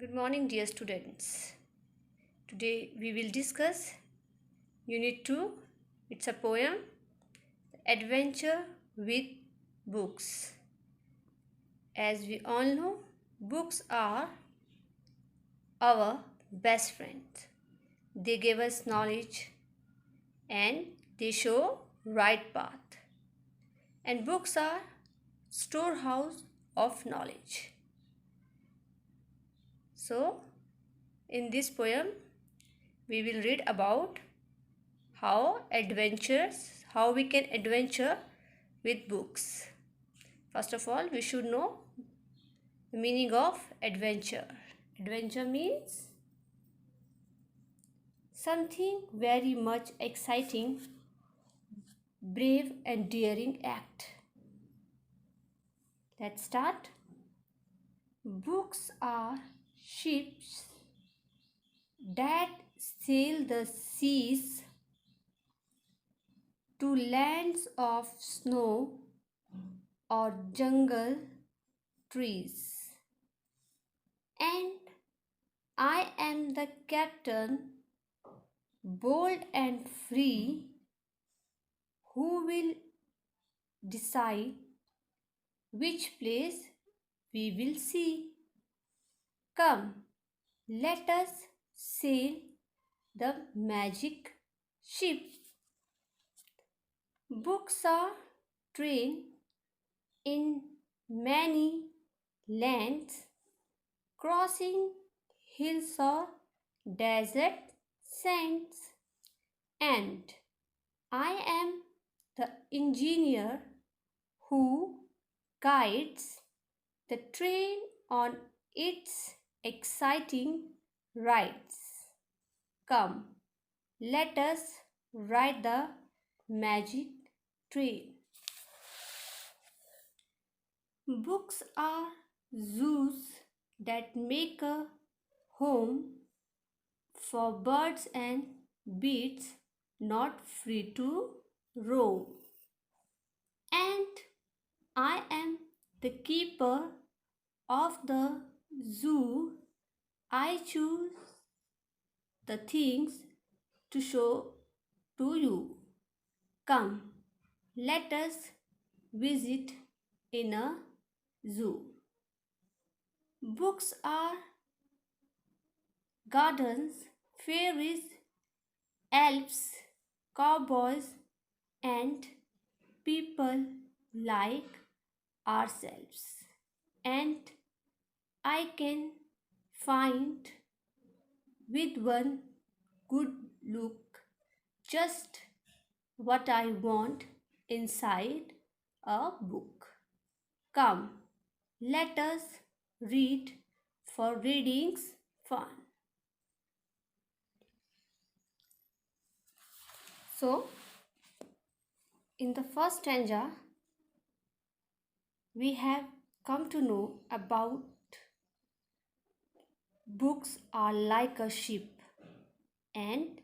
Good morning, dear students. Today we will discuss Unit 2. It's a poem, Adventure with Books. As we all know, books are our best friends. They give us knowledge and they show right path. And books are storehouse of knowledge. So, in this poem, we will read about how we can adventure with books. First of all, we should know the meaning of adventure. Adventure means something very much exciting, brave and daring act. Let's start. Books are ships that sail the seas to lands of snow or jungle trees. And I am the captain, bold and free, who will decide which place we will see. Come, let us sail the magic ship. Books are trained in many lands, crossing hills or desert sands, and I am the engineer who guides the train on its exciting rides. Come, let us ride the magic train. Books are zoos that make a home for birds and beasts not free to roam. And I am the keeper of the zoo. I choose the things to show to you. Come, let us visit in a zoo. Books are gardens, fairies, elves, cowboys, and people like ourselves. And I can find with one good look just what I want inside a book. Come, let us read for reading's fun. So, in the first stanza, we have come to know about books are like a ship, and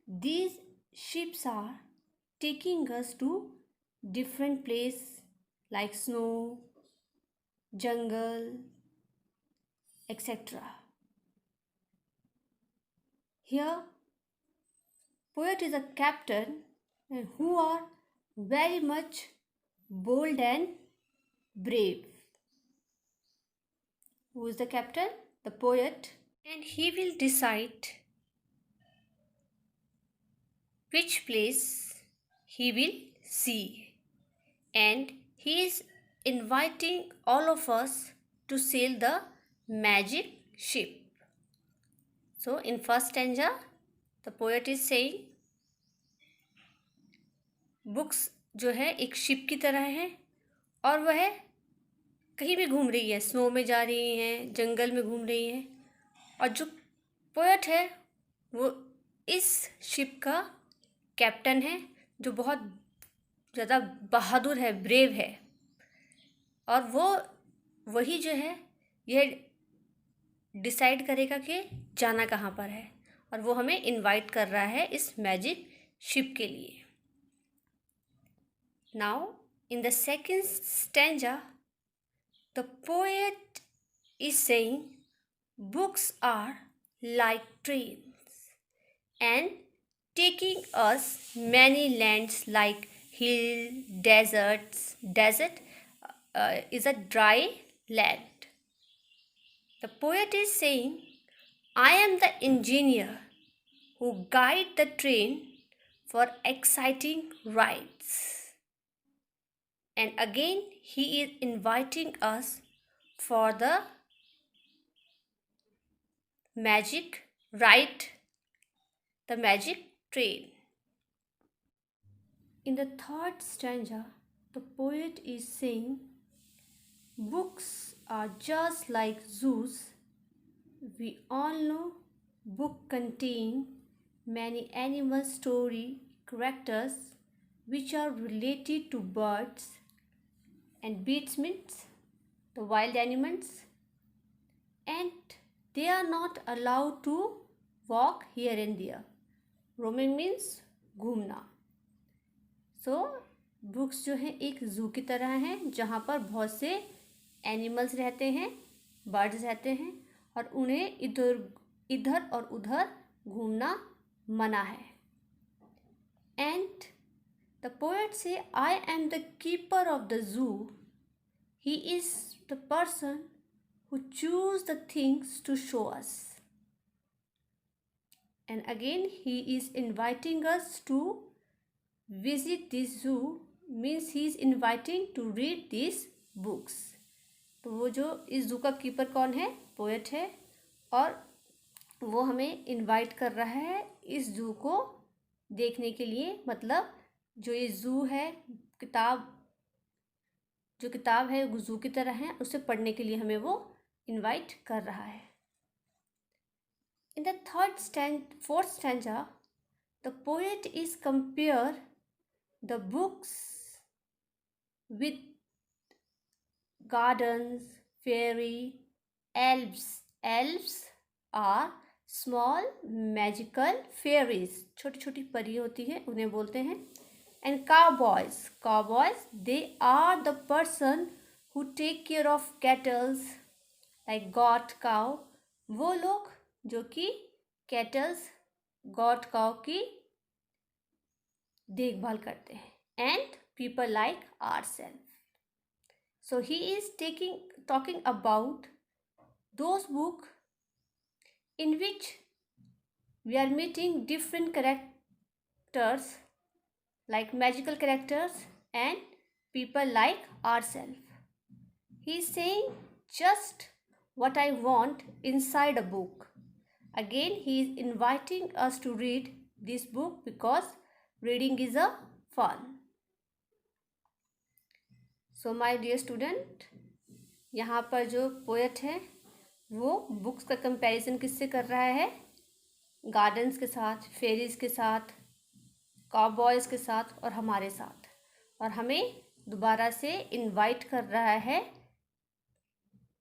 these ships are taking us to different places like snow, jungle, etc. Here, poet is a captain who are very much bold and brave. Who is the captain? The poet. And he will decide which place he will see. And he is inviting all of us to sail the magic ship. So in first stanza, the poet is saying books जो है एक ship की तरह है और वह कहीं भी घूम रही है, स्नो में जा रही हैं, जंगल में घूम रही हैं, और जो पोएट है वो इस शिप का कैप्टन है जो बहुत ज़्यादा बहादुर है, ब्रेव है, और वो वही जो है यह डिसाइड करेगा कि जाना कहाँ पर है, और वो हमें इनवाइट कर रहा है इस मैजिक शिप के लिए. Now, in the second stanza, the poet is saying Books are like trains and taking us many lands like hill, deserts. Desert is a dry land. The poet is saying, I am the engineer who guide the train for exciting rides. And again, he is inviting us for the magic ride, the magic train. In the third stanza, the poet is saying, books are just like zoos. We all know book contain many animal story characters which are related to birds, and beasts means the wild animals, and they are not allowed to walk here and there. Roaming means घूमना. So books जो है एक जू की तरह हैं जहाँ पर बहुत से एनिमल्स रहते हैं, बर्ड्स रहते हैं, और उन्हें इधर इधर और उधर घूमना मना है. एंड द पोएट से I am the keeper of the zoo. He is the person who choose the things to show us. And again he is inviting us to visit this zoo, means he is inviting to read these books. तो वो जो इस जू का keeper कौन है? Poet है, और वो हमें इनवाइट कर रहा है इस जू को देखने के लिए. मतलब जो ये जू है, जो किताब है जू की तरह है, उसे पढ़ने के लिए हमें वो इनवाइट कर रहा है. In the fourth stanza, the poet is compare the books with gardens, fairy, elves. Elves are small magical fairies. छोटी छोटी परी होती है, उन्हें बोलते हैं. And cowboys. Cowboys, they are the person who take care of cattle, like goat, cow. वो लोग जो कि कैटल्स, गॉट, काउ की देखभाल करते हैं. And people like ourselves. So he is talking about those book in which we are meeting different characters like magical characters and people like ourselves. He is saying just what I want inside a book. Again, he is inviting us to read this book because reading is a fun. So my dear student, यहाँ पर जो poet है वो books का comparison किससे कर रहा है? गार्डन्स के साथ, फेरीज के साथ, काउबॉयज़ के साथ और हमारे साथ. और हमें दोबारा से इनवाइट कर रहा है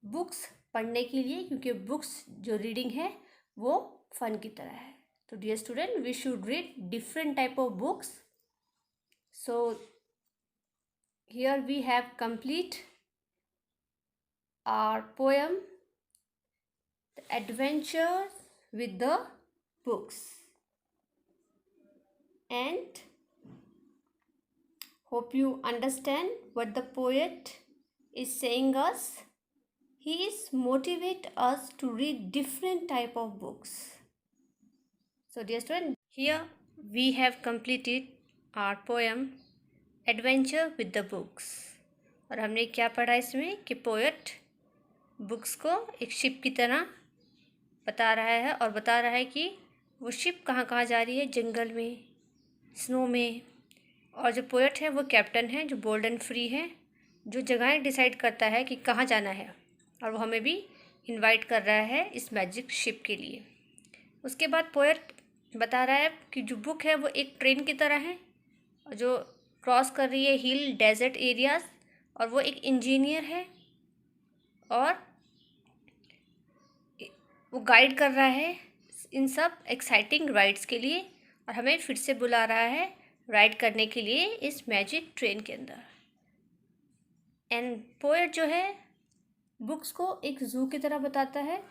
बुक्स पढ़ने के लिए, क्योंकि बुक्स जो रीडिंग है वो फन की तरह है. तो dear student, we should read different type of books. So here we have complete our poem the adventure with the books. And hope you understand what the poet is saying us. He is motivate us to read different type of books. So dear student, here we have completed our poem Adventure with the Books. और हमने क्या पढ़ा इसमें कि poet books को एक ship की तरह बता रहा है, और बता रहा है कि वो शिप कहाँ कहाँ जा रही है, जंगल में, स्नो में. और जो पोएट है वो कैप्टन है, जो बोल्ड एंड फ्री है, जो जगहें डिसाइड करता है कि कहाँ जाना है, और वो हमें भी इनवाइट कर रहा है इस मैजिक शिप के लिए. उसके बाद पोएट बता रहा है कि जो बुक है वो एक ट्रेन की तरह है, जो क्रॉस कर रही है हिल, डेजर्ट एरियाज़, और वो एक इंजीनियर है और वो गाइड कर रहा है इन सब एक्साइटिंग राइड्स के लिए, और हमें फिर से बुला रहा है राइड करने के लिए इस मैजिक ट्रेन के अंदर. एंड पोएट जो है बुक्स को एक जू की तरह बताता है,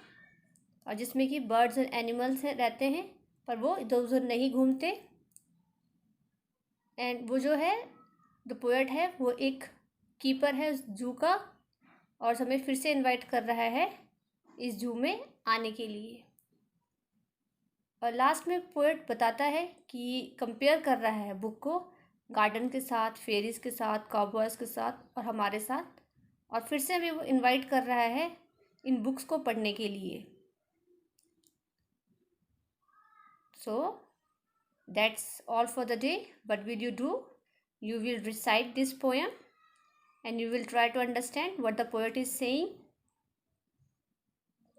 और जिसमें कि बर्ड्स और एनिमल्स रहते हैं, पर वो इधर उधर नहीं घूमते। एंड वो जो है, द पोएट है, वो एक कीपर है उस जू का, और हमें फिर से इनवाइट कर रहा है इस जू में आने के लिए। और लास्ट में पोएट बताता है कि कंपेयर कर रहा है बुक को गार्डन के साथ, फेरीज के साथ, काउबॉयज़ के साथ और हमारे साथ, और फिर से हमें वो इनवाइट कर रहा है इन बुक्स को पढ़ने के लिए। So that's all for the day. What will you do? You will recite this poem and you will try to understand what the poet is saying.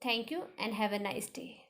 Thank you and have a nice day.